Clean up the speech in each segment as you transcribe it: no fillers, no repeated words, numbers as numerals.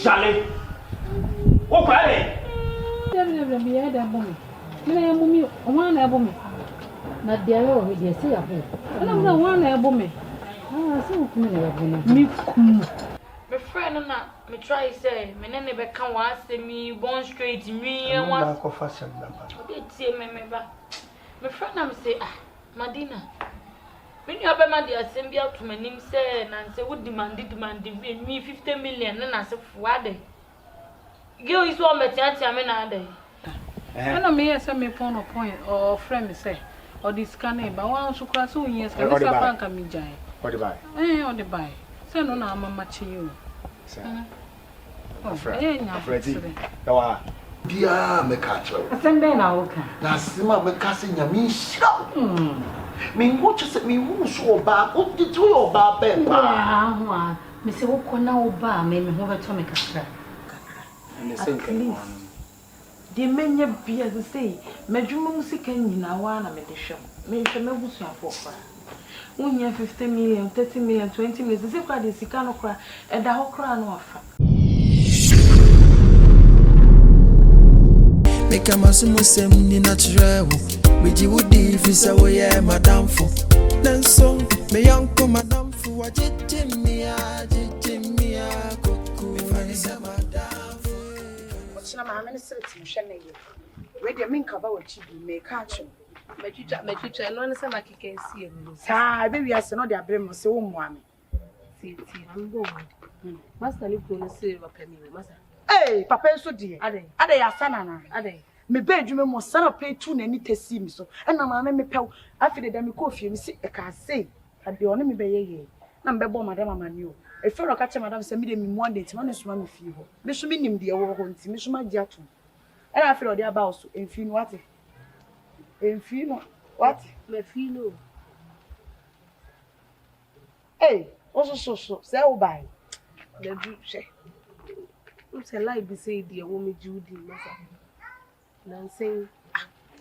Jale. O kwale. Dem bi ya da bomi. Me na mumi, o ma na bomi. Na dia yo me dia se ya bo. Na mo na wa na bomi. Ah, so ku me na bomi. Mi kum. My friend na me try say me ne be kan wa say me born straight me and one ko fashion number. Dey tie me ba. My friend am say ah, Madina. When you have a man the assembly out to my name say and say what demand me 50 million na say for dey. Girl is one better than me na dey. Na me say me phone point or friend me say or this scanner ba wan so kra so yin say this bank am jai. What the buy? Or the buy. Say no na mama chi you. Say. Afraid. Yawa. Bia me catch you. Assemble na oka. Na sima me ka se nyame hira. Me ngo chese me hu so oba, o ti tu oba be pa. Ah, ho a. Me se wo kona oba me ho beto me kakra. And the same thing. De menye bia ze sei, medwuma musika nyina wa na me de hwem. Me hwem abusu afofra. Unya 50 million, 30 million, 20 million. Ze kwa de sika no kra, e da ho kra no afa. Make a masum ni natural. Biji wudi fisa wo ye madamfo. Then so me yanko madamfo wa jijimia koku. Me fanisa madamfo. Ochina ma amene siriti hwe na ye. We de min kaba wa chibi me ka acho. Metwitwa no ne se na keke nsi e mu. Saa be wiase no de abre mo se wo mo ame. Ti ambo. Master ni ko no se ba pani master. Eh, papa enso de. Ade ya sana na. Ade. Me be adwuma mo sana pay tu na ni tesi mi so. E na ma me pew. Afi de mi ko fie mi se e ka sei. Ade one me be ye. Na me be bo madam amani o. E fe ro ka che madam se me de mi mo ande ti ma no suma me fie ho. Me so me nim de wo ho nti me suma gi ato. E na afi de aba o so emfi no wate. Emfi no what? Me feel no. Eh, so say o bai. The do she. Say like be say dia wo me Judy masa. Nan say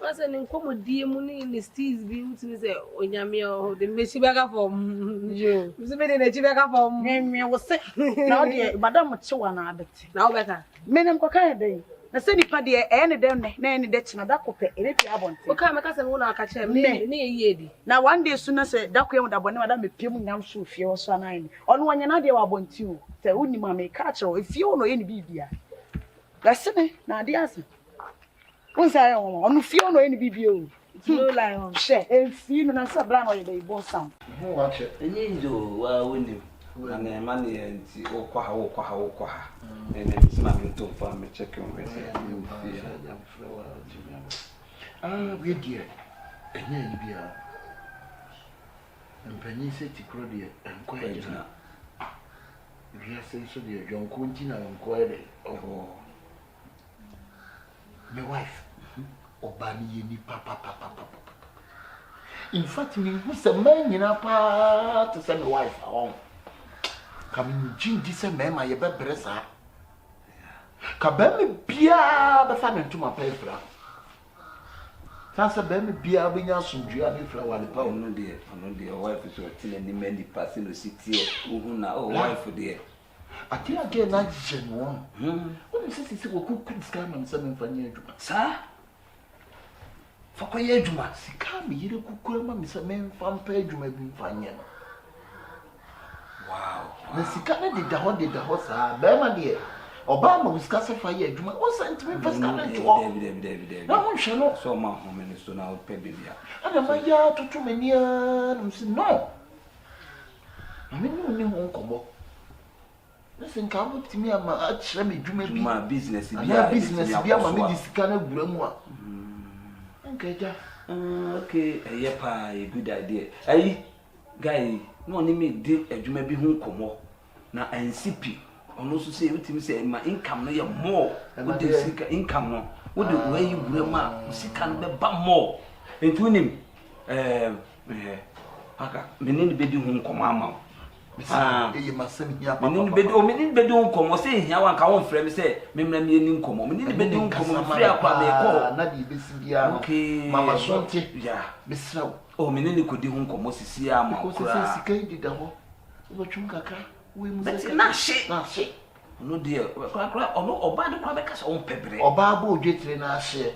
masa nin komo die mu ni steez bi utimi say onyame o de mechi beka fom. Yo. Mse be de mechi beka fom. Me wo say. Na o de madam chewa na abeti. Na o beka. Me nem ko kan dey. Na se nipa de e ne dem ne na ne de china da kope ere pi abonte. O ka me ka se wo na aka che me ye di. Na one day so na se da koyem da bone madam me piem nyam so fie wo so na ni. Ono wanya na de wa abonte o. Se woni ma me ka che o fie ono ye ni bibia. Da se ne na de ase. Won say ono fie ono ye ni bibia o. No lie on. She e fie no na se bra no ye dey bon sound. Who watch it? Enyi njo wa woni. Na na ma ne nti okwa ha. And then ma me to fa me check on me. We dear. Enye bia. Empanyi se ti kro de enko ejina. We say so de yonko ntina enko ere. Oh. My wife. Obani ye ni papa. In fact, me who se man nyina pa to say my wife on. Come in this man my be bresa. Ka be me bia be fa me ntuma pa efra. Sansa be me bia be nya sundua be efra wale pa Ono de wife so tin ni many pass no city uhu na wife de. Ati again na jeno. Won se wo ku scam am se me fanya aduma. Sa Fakoye aduma. Sika me yire kukura ma me se me mfa mpa aduma bi mfanya no. Wow. Na sika na de da ho sa be ma de Obama was cast for ye aduma. O sent me first can to David. Na won hwe no. So ma ho me so na o pe bibia. Ana ma ya tutu me nia no se no. Me no ni ho nkomo. Listen, ka mo timi ama a kire me dwuma bi. Ma business bi ama me di sika na gura mu a. Nkeja. Okay, pa a good idea. Ayi, guy, no ni me di adwuma bi ho nkomo. Na NCP ono so say witimi say ma income no ye more. What the sika income no. What the way you gura ma sika no be ba more. Enti nim haka menini bedi ho nkomo ama. E masem hia papa. Menini bedi ho nkomo say hia wan ka won frɛ me say memra me ni nkomo. Menini bedi ho nkomo frɛ akwa me ko. Na di besi bia no. Okay. Mama sonte. Yeah. Besra. Oh menini kodi ho nkomo sisi ama. Ko se sika di da ho. Wo twum kakra. we But na she. No dear, ọba de kwa beka so on pebre. Ọba bo dwetire na ahye.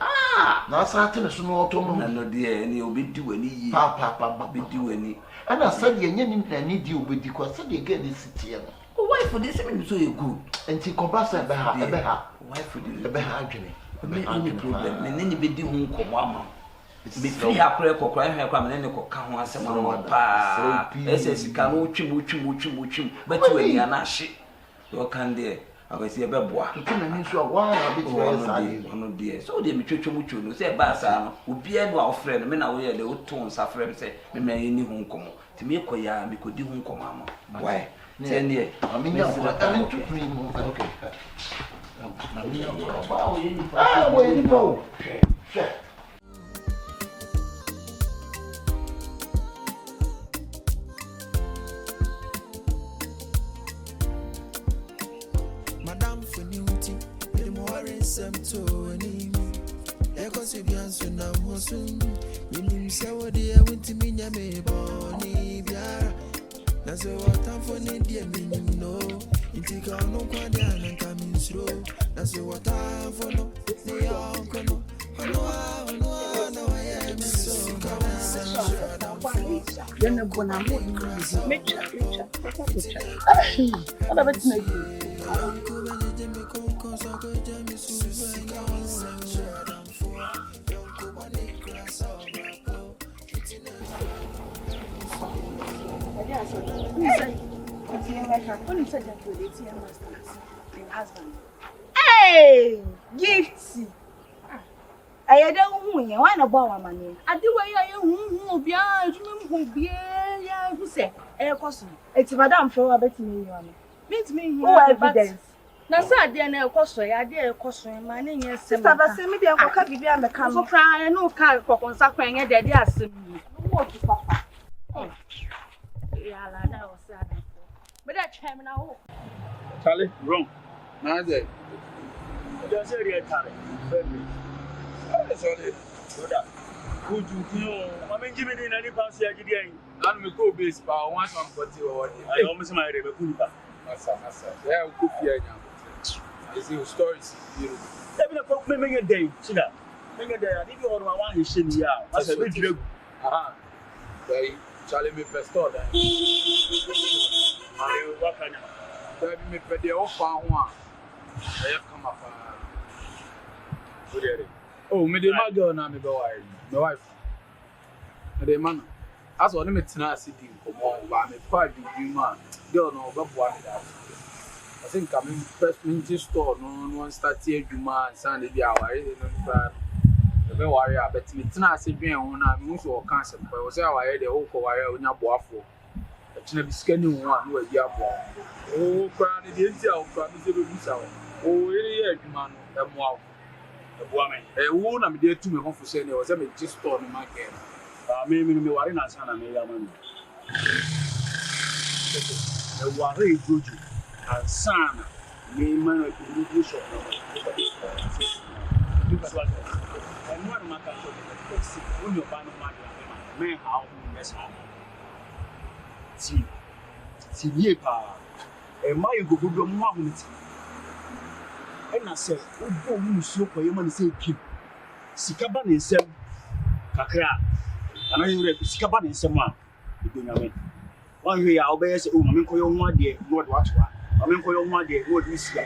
Na asate ne so no otom no. No dear, ni obedi wani yi. Pa obedi wani. Ana sade enye ni nani di obedi kwa sade ge ne sitie no. Why for this me so good? Enti kobasa ebe ha. Why for this? Ebe ha adwene. Any problem. Me ne bedi hu nkomo ama. Me fi akure kokora hwe kwa me ne koka ho asem ama pa. Ese sika no twim. Beti wani ana ahye. You can there. I will see a beboa. You can use your wire a bit on dear. So they be mucho no say basa will be our friend. Men away the old tones are friends say, me may any home come. To me, Koya, me could do home come. Why? 10 years. I mean, I'm to bring more. Okay. Where you go? Some to any echoes of Yansu now, Hosun. You say, what dear went to me, Bɔne biara. That's what I'm for, dear meaning no. You take on no quadian and coming slow. That's what I'm for, no. They are uncle. No, I am so come You're not gonna make Hey, gifty. I don't win. Why not bow money? I do who be who say, a costume. It's Madame for a better me. Meet me who evidence. Now, sir, dear, no costume. I dare costume. My name is Sister Bassimi. I will give you a mechanical cry. No car for consacrating a daddy as me. What to papa? Yeah, that was sad. But that chairman now. Charlie, wrong. Now, they just say, Charlie. Sorry. Good to know. I mean, Jimmy didn't any pass here again. I'm a go base, but I want 140 or what? I almost my river. Massa. Yeah, we could hear now. Is your stories? Even a cook make a day. See that? Make a day. I think you all want to share here. I said, we do. Aha. Charlie, me first order. I work on it. Tell me, but they all found one. I have come up. Oh, me dey my girl na me be wife. My wife. Me dey man. As one me tena city come on, ba me pa di man. Girl no be boa me that. I think I'm first minty store no start here juma and Sunday be aware no fa. The be worry about me tena se dwen ho na me so o kan se pa. O say aware dey o ko ware onya boafo. E tena bi skani ho a no wa bi abo. O kwa ne dey ntia o kwa me se be busa o. O ere adwuma no e mo who na me dey to me home for say was me just store in market. Me worry na sana me ya man. E worry goju and sana me man e do shop no. Because what? And one man can show the taxi when you buy no man how mess up. See ye pa. E my go do mo ahunti. And I said, oh, you so for your man say, keep Sikaban in some Kakra. And I read Sikaban in some one. One way I'll bear, oh, I'm going one day, what watch one. I'm going one day, what we see.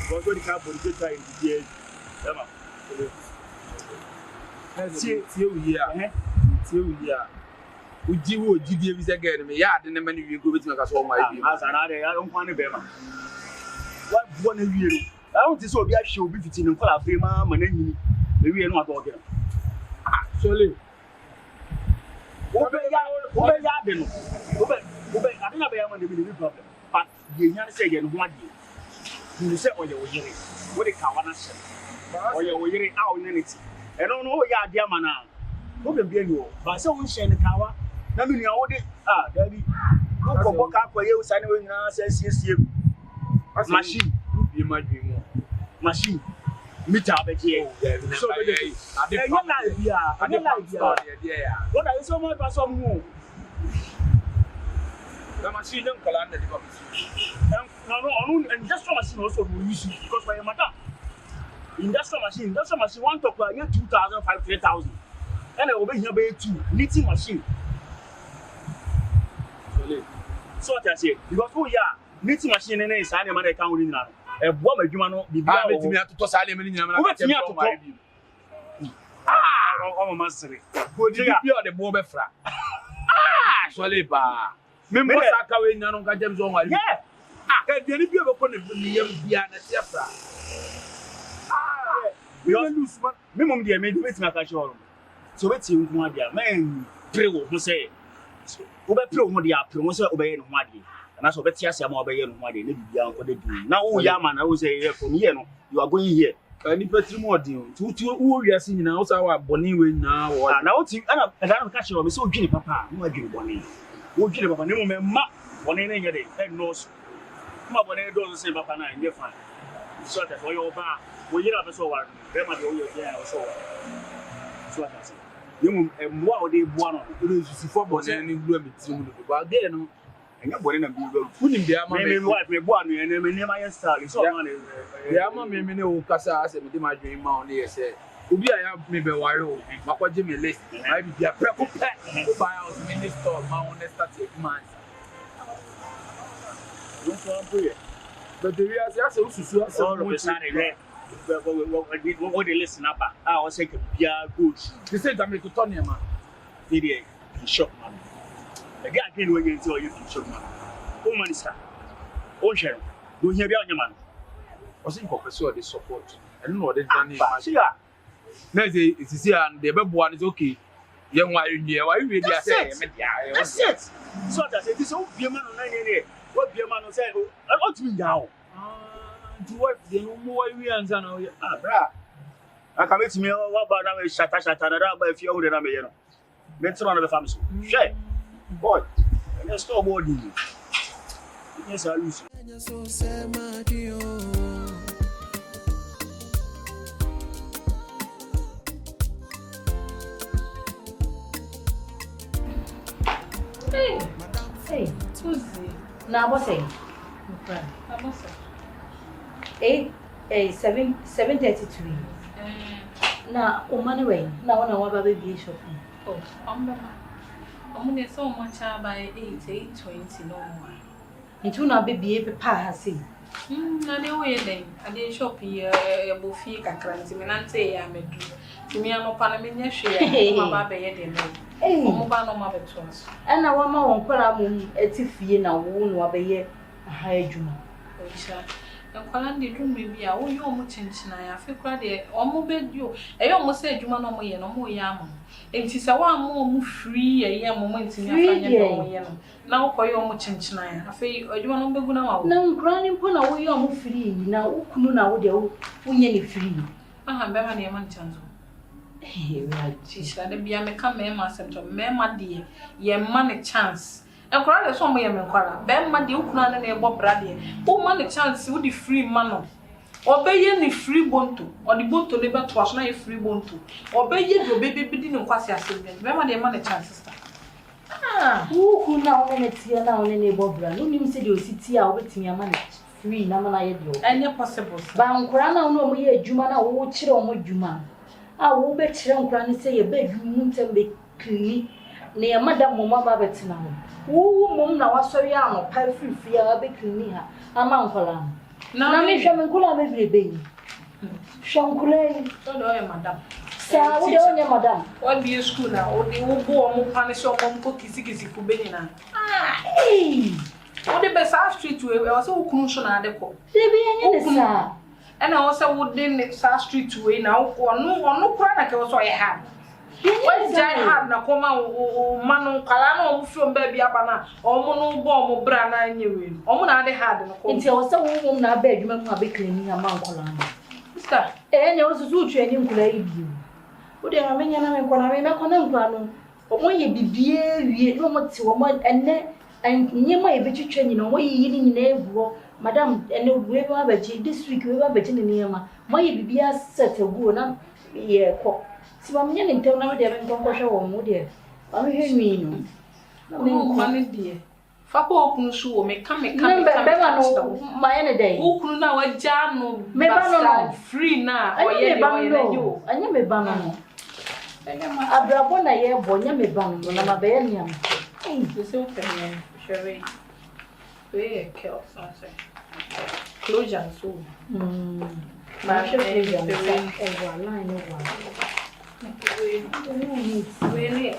Because what the car for the good time to get till here. Would you give this again? Me, yeah, then the many you go with me as all my as another. I don't want to be. What one a year? I want to so be a show be fitting in color frame, man. Maybe no about them. Surely. Obe, I think I be a man with problem. But you say again, 1 year. You say, oh, you're hearing what they can't answer. Or you're hearing out in anything. I don't know, yeah, dear man. Obe be you, but so we share the car. Now, you know, Daddy. Look for book up for you, signing says, yes, machine. You might be more. Machine. Meet up here. So, I don't like, what I so much for some more. The machine don't call under the no, industrial machine also will use it because by madam. Industrial machine one talk about 2,000, 3,000. And I will be here by 2 knitting machine. So what I say, because oh yeah, knitting machine and is any man account in now. A woman, you know, be back to me to toss Ali in oh, mastery. Good, you are the Bobefra. Swally bar. Remember, I can't get them on. Yeah, I can't be able to put the we all lose one. Minimum, dear, maybe it's not a show. So let's see what dear man, pray what say. Obey pro what dear, promotion obey no money. And that's what yes, I'm obeying what they need for the do. Now, Yaman, I will say from here, you are going here. Any person more deal. Two who we are seeing now, so our Bonnie will now. Now, and I don't catch you, so Jimmy Papa, no, Jimmy Bonnie. Who Jimmy Papa, no man, one in any day, head nose. My bonnet doesn't say Papa, and you're fine. So that for your bar. We have a so one, very much so. So what I say. You more de one, it is for Bonnie and you do it. But then, and you're born in a good food in the army. Wife, may one and then never start. So, the army may know Casa and my dream mount here say. Ubi, I have maybe a while, but what Jimmy list, I be a purple pet, buy out minister, Mount Static man. But the real is also what they listen up. I was saying, yeah, good. They said I'm to Tony, man. Video, shop man. Again, I can't wait until you can shop man. Oh, man, sir. Oh, Sharon, do you hear your man? I was in Professor, they support. I don't know what they've done. See, next day, it's here and the baby one is okay. Young wife in here, why you really say, that's it. So that's it. It's all be a man on 9 day. What be a man on say, I want to be down. To work, they no more we answer now. Ah, bra. I come to me, what about that? Shata, but if you're older than me, you know. Let's run the family. Share. Boy, let's go board you. Yes, I lose. Hey, who's now what's it? Okay. 7:32. Now, money way. Now, I want to be shopping. Oh, I'm going so much by 8:20 no more. It will not be a papa, see. I didn't wait then. I didn't shop here. A buffet, a crancy, and I say I'm a do. To me, I'm a Panamanian share. My baby, they know. Hey, Mobano Mother Toss. And I want my own column at Tiffy and I won't obey a high juma. And Colandi do maybe I owe you much in China. I feel quite almost bed you. I almost said you want no more yam. And tis a one more free a year moment in your now call you much in China. I feel you want to be good now. No, granny put away your free. Now, Kuna would you any free. I have never near my chance. She said, be a mecam, myself to my dear, ye money chance. And cry the song, and cry. Ben, my dear, and a bob brady. Oh, money chance would be free man. Obey any free bonto, or the bonto labor to us, not a free bonto. Obey your baby bidding on Quasia Sylvian. Remember the money chances. Ah, who could now minutes here now in a bob brand? Only said you sit here with me a money free, Namana, and your possible. Bound Crana, no more, Jumana, or Chiron, Juma. I will bet Chiron Granny say a bed, you won't be clean near Madame Mama Bettina. Who mum now was so young, or pie free, a big clean her, a mount for lamb. Now, I Shankula every baby. Shankula, madam. Sir, we don't know, madam. What be a school now, or the old boy, punish your mom cookies, Kubina. Ah, hey! What the best South Street way, I was so crucial at the court. They be any sir. And I also would then South Street way now, or no chronic also I had. What is I had na coma mano calano from baby abana, or mono bomb brana in you. Omuna they had until some woman na bed, you might be cleaning a mount column. Mister, and also so training could aid you. Would there have been an uncle, or when you be beer, you know what to a month and then and near my bitch training on way eating in a madam, and we have a this week we have a near my be a set a good yeah. Si I'm young now, they haven't gone for show or dear. I'm hearing me. No, money, dear. Papa okunu so me come Be ba no my any day. Okunu na waja no Me ba no free na oye yo. Anya me ba no. Abrabo na ye bo nya me ba no na mabe ye niam. This is okay. Sure. We kill something. Closure so. Ma sure closure. E wa line no wa. We need.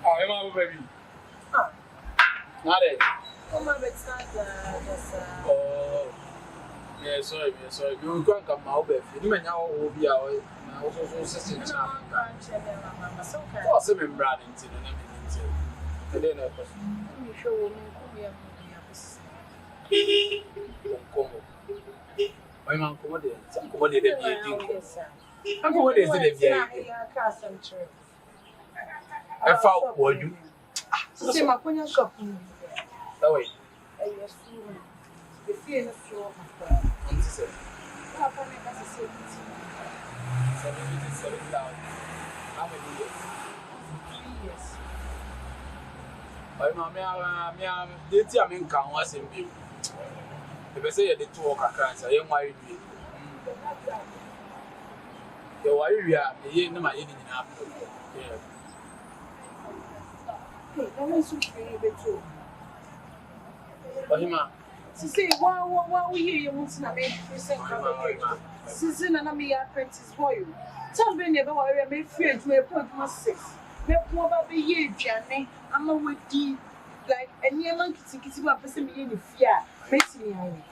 Oh, Emma, baby. Not it. Oh, my bed's Oh, yeah, sorry. You can't come out, baby. You may now be our also sister. Oh, some in Brandon, and then I was. My mom, come on, some commodity. I'm what is it? I found what you See my ponya shop. that way. Yes, the fear in the store. Papa make us a 77,000. How many years? 3 years. I'm dating a man can once in view. If I say the 2 o'clock, I am worried. The worry are the year my eating up. Hey, that is so very too. Ohima. To say, wow, we hear you want to make percent coverage. Season and I'm apprentice boy. Tell me never worry, I made free to a point my 6. Make more about the year, Johnny. I'm a with the like a near monkey to get you up as a million if ya. Basically, I'm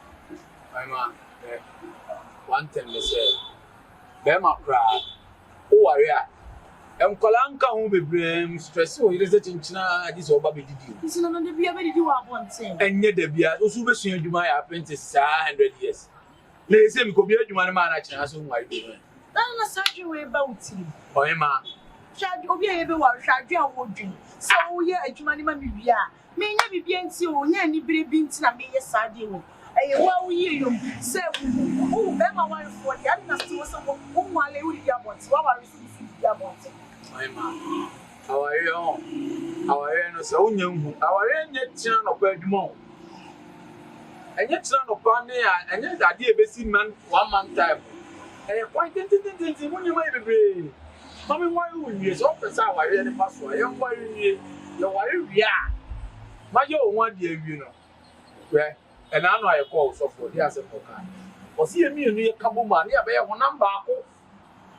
one thing they say. Bema cry. Oh, area. Kolanka who be blame stress. Oh, it is that in China. This over be did. It's not going to be able to do one thing. And yet, the beer, also be seeing you my apprentice 100 years. They say, we could be a man, as whom I do. That's such a way about him. Oh, Emma. Shall be everywhere, shall be a wooding. So, yeah, a money man be ya. May never be until any baby to me, yes, I do. I will hear you say, oh, Bema, one for the other, still someone whom I will be about. What I receive about it. Emma. How are you? How are you? So young, how are you? Yet, no bedroom. And yet, no panny, and yet, I dear best man 1 month time. And quite intended when you might be. Mommy, why would you so how I really pass for? I am worrying you. Worry, yeah. My own 1 year, you know. Well, and I know I call so for the answer for car. Or see me near Kabuma, near by 1 number.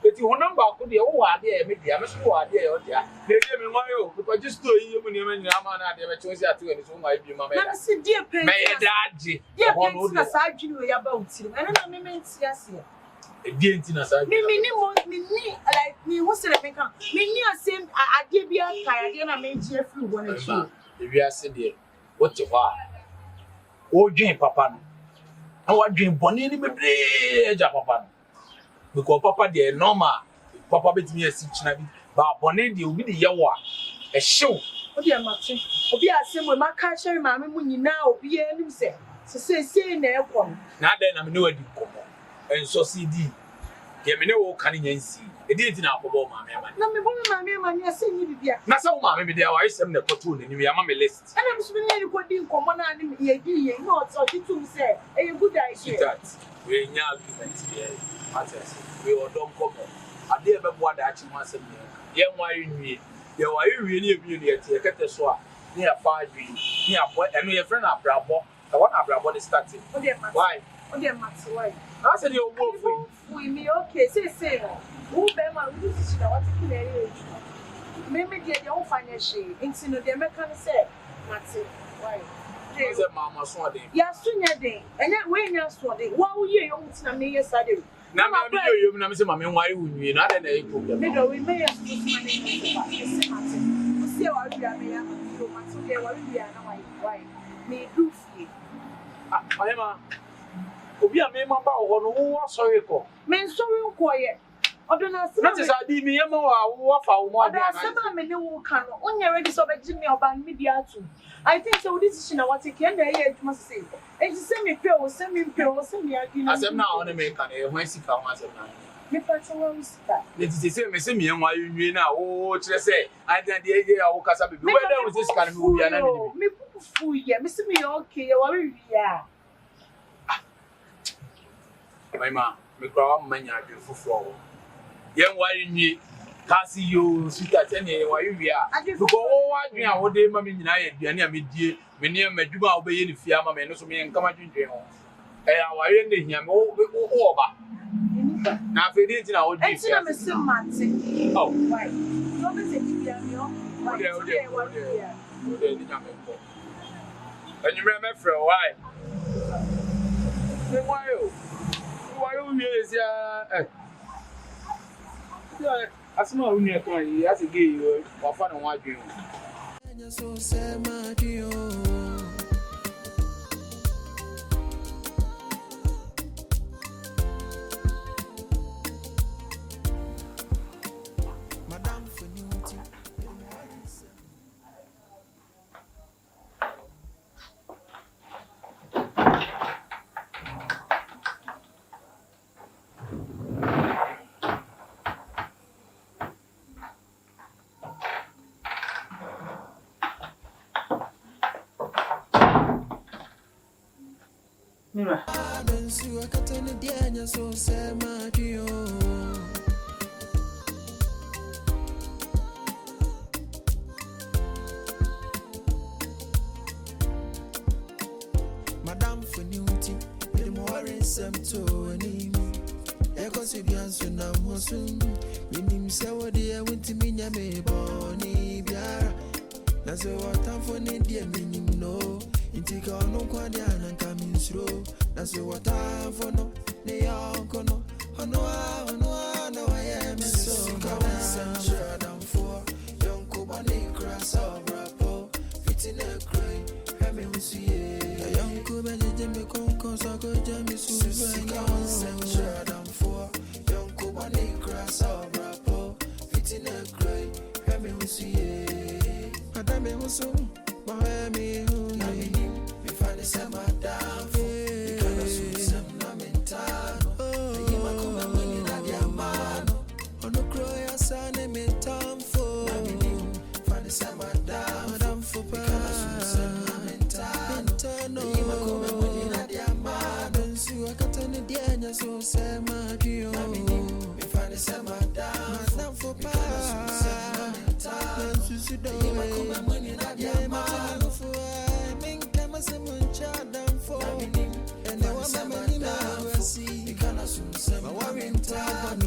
But you 1 number could be all idea, maybe I'm a school idea or there. They gave me my own, but just to you when you mean Yaman, they were choosing to it, so might be my man. Dear Penny, Daddy, dear one aside you about him. I don't know, yes, didn't in a side. Me, like me, what's the make up? Me, near same, I give you a tired, and I made Jeffrey 1 or 2. If you are sitting what you are. Oh, Jane, Papa. I want Jane Bonnie, me, Papa. Because Papa, dear, normal. Papa, bet me a stitch, but Bonnie, you will be the yawa. A show. Oh, dear, Martin. Oh, be a same with my catcher, mammy, when you now be a say. So say, never one. Now then, I'm no idea. And so CD. Get me no canning see. It didn't have a ball, mamma. No, me, mamma, sing you there. Not so, mamma, there are some the cartoon in your mamma list. And I'm spinning what you come on and ye, not so to say, a good idea. That we now arguments here. We all don't come. I dare but what that you must say. Young, why you you are really a beauty at your cat as well. Near 5 years, near what, and we have friend of Bravo. The one of Bravo is starting. Why? Oh, dear, Max, why? I said you're wolf with me, okay, say, who bear my roots, I want to kill maybe get your own financial into the American say, Maxie, why? There's a mamma swatting. Yes, soon a day, and yet when you're swatting, what will you own to me? Yes, I do. Now, you never say, Mammy, why would you not an age? We may have to see what we are, why? May do free. I am. Obi a me mamba wo no wo sorry ko me sorry ko ye odona se na tisa di me yema wo fa wo mo ada na se ba me ne wo ka no onya ready so be gi me oba me bia atu I think so decision na what take and dey adwuma say e ti se me pe o se me pe o se me agi na asem na one me ka na e ho asika ho asem na Me person wa usika. Let it say me say me en wa yunwe na o kire say adan de ye ya wo kasa be. We da we say sika me obi ana me. Me pufu ye. Me say me okay, wa we ya. My ma, me kwa manya adwe foforo. Yen wa yunwe kasi yo sweeter tell me wa yunwe a. Because wo wa adwen a wo de ma me nyina ye aduane a me die, me ne madwuma a wo be ye ne fia ma me no so me nka ma dwendwen ho. Wa ye ne hia me wo oba. Na fedi ntina wo di fia. Entina me say mate. Oh. Why? No be say bia me o. Why? Ode ni nyame ko. Enyumre me frɛ why? Me why o? Why you me is ya asma unu e kan yi ase ge yi wa fa na wa dwen. So say my dear. Mira. Madam for Newty, the more in some to an evening. Echoes of Yanson, I'm Hosun. Minim Sawa, dear, went to me, Bɔne biara. That's what I'm for, dear, minim no. Intika no kwadiana coming through. That's what I'm for no. They are gonna. No, I am so Adanfo Bɔne cross over rapport. Fitting a cry. Have me see a young Kuba Jimmy Concourse. I could jam me soon. Adanfo Bɔne cross over rapport. Fitting a cry. Have me see a Madame Musu. Miami, we find the same Adanfo. Because of some Namentano. You might come and win in Adiamano. On the Croya San Metamfo. Find the same Adanfo. Because of some Namentano. You might come and win in Adiamano. So I got an Indiana, so say my dear. We find the same Adanfo. Because of some Namentano. You might come and win in Adiamano. And I was a man, I see. You cannot soon say, my warring time.